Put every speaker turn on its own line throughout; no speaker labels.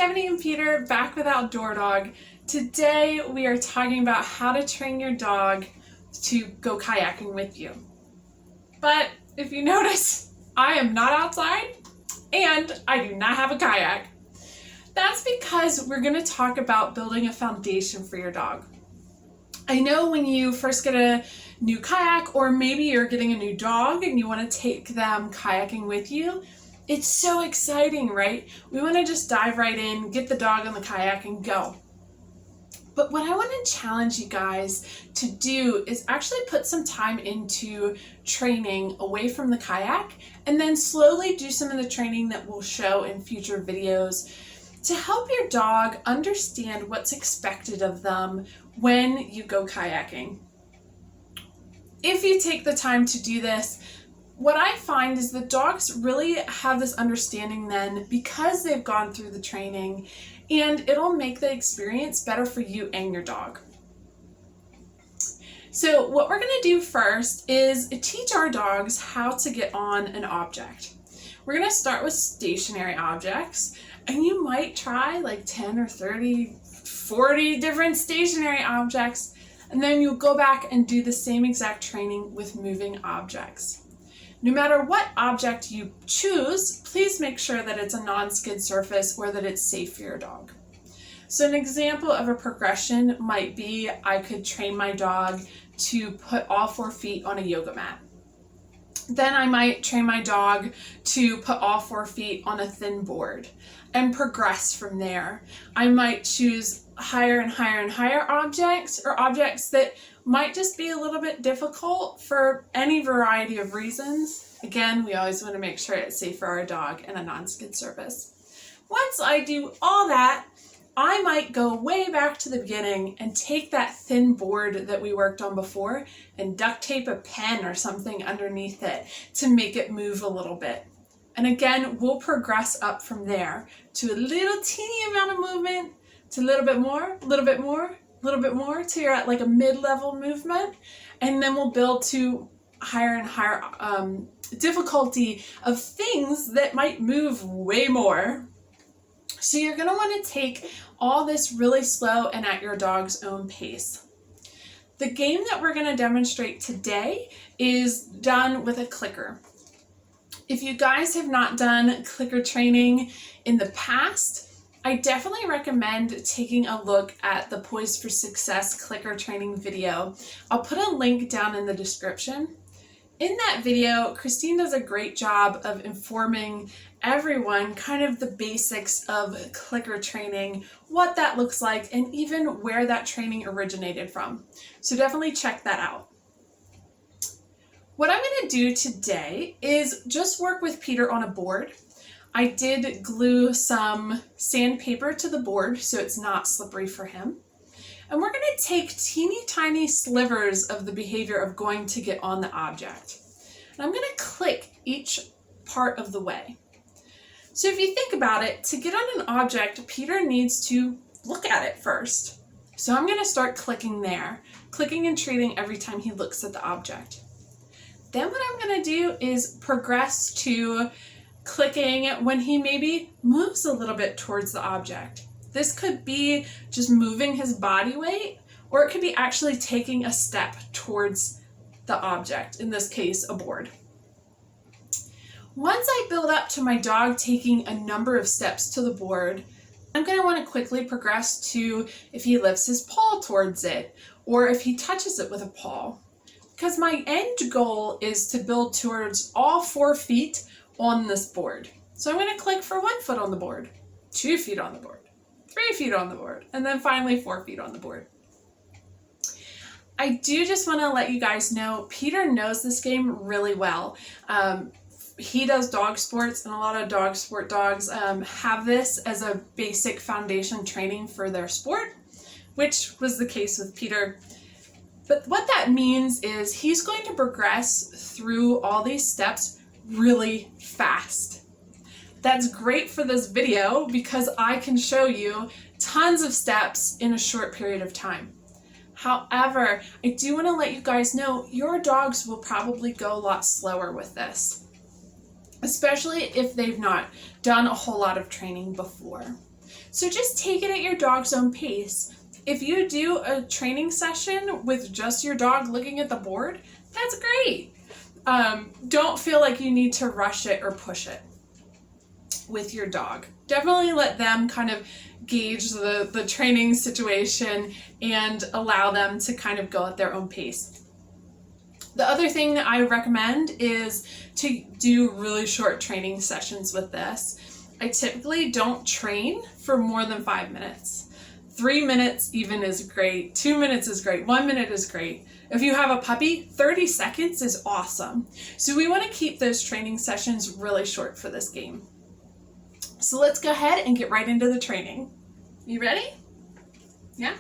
Stephanie and Peter back with Outdoor Dog. Today we are talking about how to train your dog to go kayaking with you. But if you notice, I am not outside and I do not have a kayak. That's because we're going to talk about building a foundation for your dog. I know when you first get a new kayak, or maybe you're getting a new dog and you want to take them kayaking with you, it's so exciting, right? We want to just dive right in, get the dog on the kayak and go. But what I want to challenge you guys to do is actually put some time into training away from the kayak, and then slowly do some of the training that we'll show in future videos to help your dog understand what's expected of them when you go kayaking. If you take the time to do this, what I find is that dogs really have this understanding then because they've gone through the training, and it'll make the experience better for you and your dog. So what we're going to do first is teach our dogs how to get on an object. We're going to start with stationary objects, and you might try like 10 or 30, 40 different stationary objects, and then you'll go back and do the same exact training with moving objects. No matter what object you choose, please make sure that it's a non-skid surface or that it's safe for your dog. So an example of a progression might be I could train my dog to put all 4 feet on a yoga mat. Then I might train my dog to put all 4 feet on a thin board and progress from there. I might choose higher and higher and higher objects, or objects that might just be a little bit difficult for any variety of reasons. Again, we always want to make sure it's safe for our dog and a non-skid surface. Once I do all that, I might go way back to the beginning and take that thin board that we worked on before and duct tape a pen or something underneath it to make it move a little bit. And again, we'll progress up from there to a little teeny amount of movement, to a little bit more, a little bit more, a little bit more, till you're at like a mid-level movement. And then we'll build to higher and higher difficulty of things that might move way more. So you're going to want to take all this really slow and at your dog's own pace. The game that we're going to demonstrate today is done with a clicker. If you guys have not done clicker training in the past, I definitely recommend taking a look at the Poised for Success clicker training video. I'll put a link down in the description. In that video, Christine does a great job of informing everyone kind of the basics of clicker training, what that looks like, and even where that training originated from. So definitely check that out. What I'm going to do today is just work with Peter on a board. I did glue some sandpaper to the board so it's not slippery for him. And we're going to take teeny tiny slivers of the behavior of going to get on the object. And I'm going to click each part of the way. So if you think about it, to get on an object, Peter needs to look at it first. So I'm going to start clicking there, clicking and treating every time he looks at the object. Then what I'm going to do is progress to clicking when he maybe moves a little bit towards the object. This could be just moving his body weight, or it could be actually taking a step towards the object, in this case, a board. Once I build up to my dog taking a number of steps to the board, I'm going to want to quickly progress to if he lifts his paw towards it, or if he touches it with a paw. Because my end goal is to build towards all 4 feet on this board. So I'm going to click for 1 foot on the board, 2 feet on the board, 3 feet on the board, and then finally 4 feet on the board. I do just want to let you guys know, Peter knows this game really well. He does dog sports, and a lot of dog sport dogs have this as a basic foundation training for their sport, which was the case with Peter. But what that means is he's going to progress through all these steps really fast. That's great for this video because I can show you tons of steps in a short period of time. However, I do want to let you guys know your dogs will probably go a lot slower with this, especially if they've not done a whole lot of training before. So just take it at your dog's own pace. If you do a training session with just your dog looking at the board, that's great. Don't feel like you need to rush it or push it with your dog. Definitely let them kind of gauge the training situation and allow them to kind of go at their own pace. The other thing that I recommend is to do really short training sessions with this. I typically don't train for more than 5 minutes. 3 minutes even is great. 2 minutes is great. 1 minute is great. If you have a puppy, 30 seconds is awesome. So we want to keep those training sessions really short for this game. So let's go ahead and get right into the training. You ready? Yeah?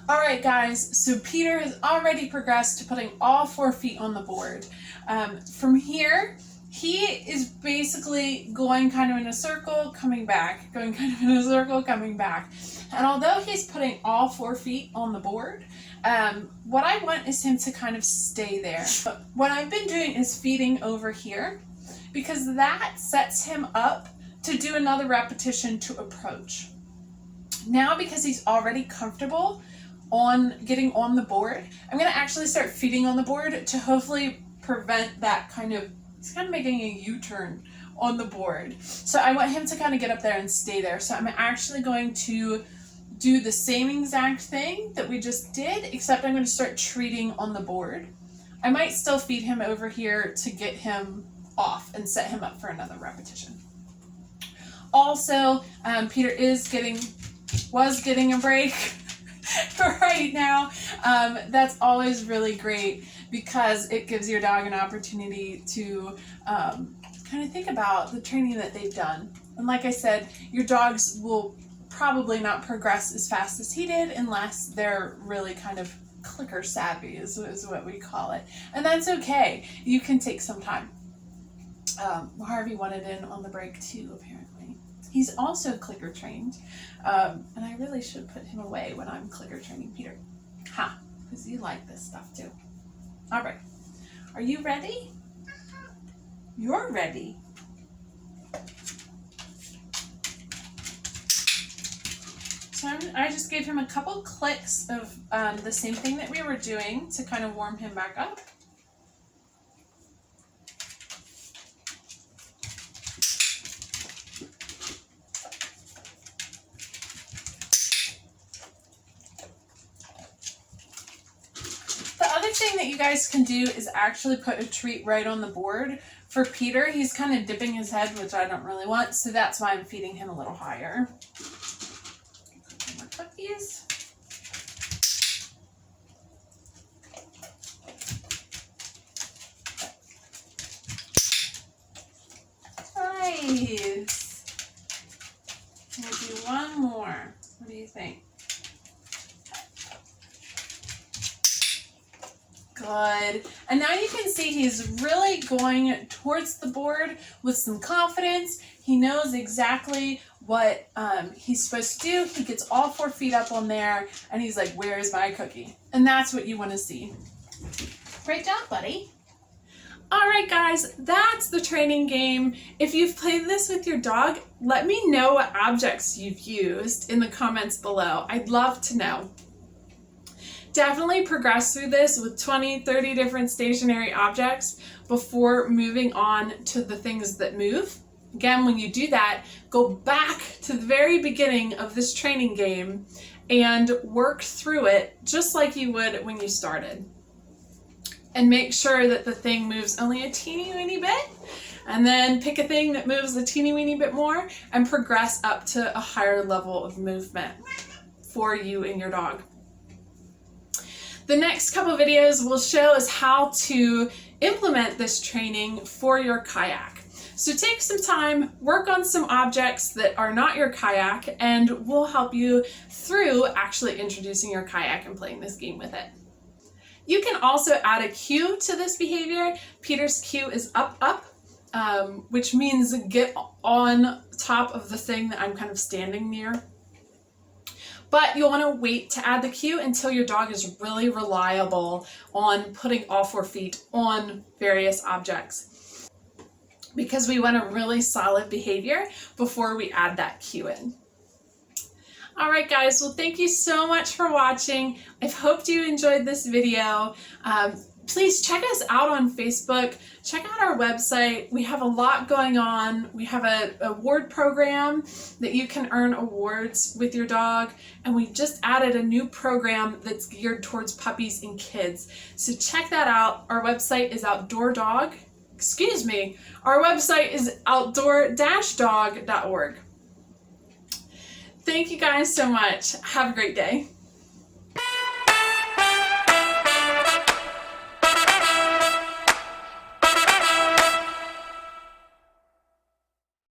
All right, guys, so Peter has already progressed to putting all 4 feet on the board. From here, he is basically going kind of in a circle, coming back, going kind of in a circle, coming back. And although he's putting all 4 feet on the board, what I want is him to kind of stay there. But what I've been doing is feeding over here because that sets him up to do another repetition to approach. Now, because he's already comfortable on getting on the board, I'm going to actually start feeding on the board to hopefully prevent that he's kind of making a U-turn on the board. So I want him to kind of get up there and stay there. So I'm actually going to do the same exact thing that we just did, except I'm going to start treating on the board. I might still feed him over here to get him off and set him up for another repetition. Also, Peter was getting a break right now. That's always really great because it gives your dog an opportunity to kind of think about the training that they've done. And like I said, your dogs will probably not progress as fast as he did unless they're really kind of clicker savvy is what we call it. And that's okay. You can take some time. Harvey wanted in on the break too, apparently. He's also clicker trained, and I really should put him away when I'm clicker training Peter. Because you like this stuff too. All right, are you ready? You're ready. So So I just gave him a couple clicks of the same thing that we were doing to kind of warm him back up. The other thing that you guys can do is actually put a treat right on the board. For Peter, he's kind of dipping his head, which I don't really want, so that's why I'm feeding him a little higher. More cookies. Nice. We'll do one more. What do you think? Good. And now you can see he's really going towards the board with some confidence. He knows exactly what he's supposed to do. He gets all 4 feet up on there and he's like, where's my cookie? And that's what you want to see. Great job, buddy. All right, guys, that's the training game. If you've played this with your dog, let me know what objects you've used in the comments below. I'd love to know. Definitely progress through this with 20, 30 different stationary objects before moving on to the things that move. Again, when you do that, go back to the very beginning of this training game and work through it just like you would when you started. And make sure that the thing moves only a teeny weeny bit, and then pick a thing that moves a teeny weeny bit more and progress up to a higher level of movement for you and your dog. The next couple videos will show us how to implement this training for your kayak. So take some time, work on some objects that are not your kayak, and we'll help you through actually introducing your kayak and playing this game with it. You can also add a cue to this behavior. Peter's cue is up, up, which means get on top of the thing that I'm kind of standing near. But you'll want to wait to add the cue until your dog is really reliable on putting all 4 feet on various objects, because we want a really solid behavior before we add that cue in. All right, guys, well, thank you so much for watching. I've hoped you enjoyed this video. Please check us out on Facebook. Check out our website. We have a lot going on. We have an award program that you can earn awards with your dog. And we just added a new program that's geared towards puppies and kids. So check that out. Our website is Our website is outdoor-dog.org. Thank you guys so much. Have a great day.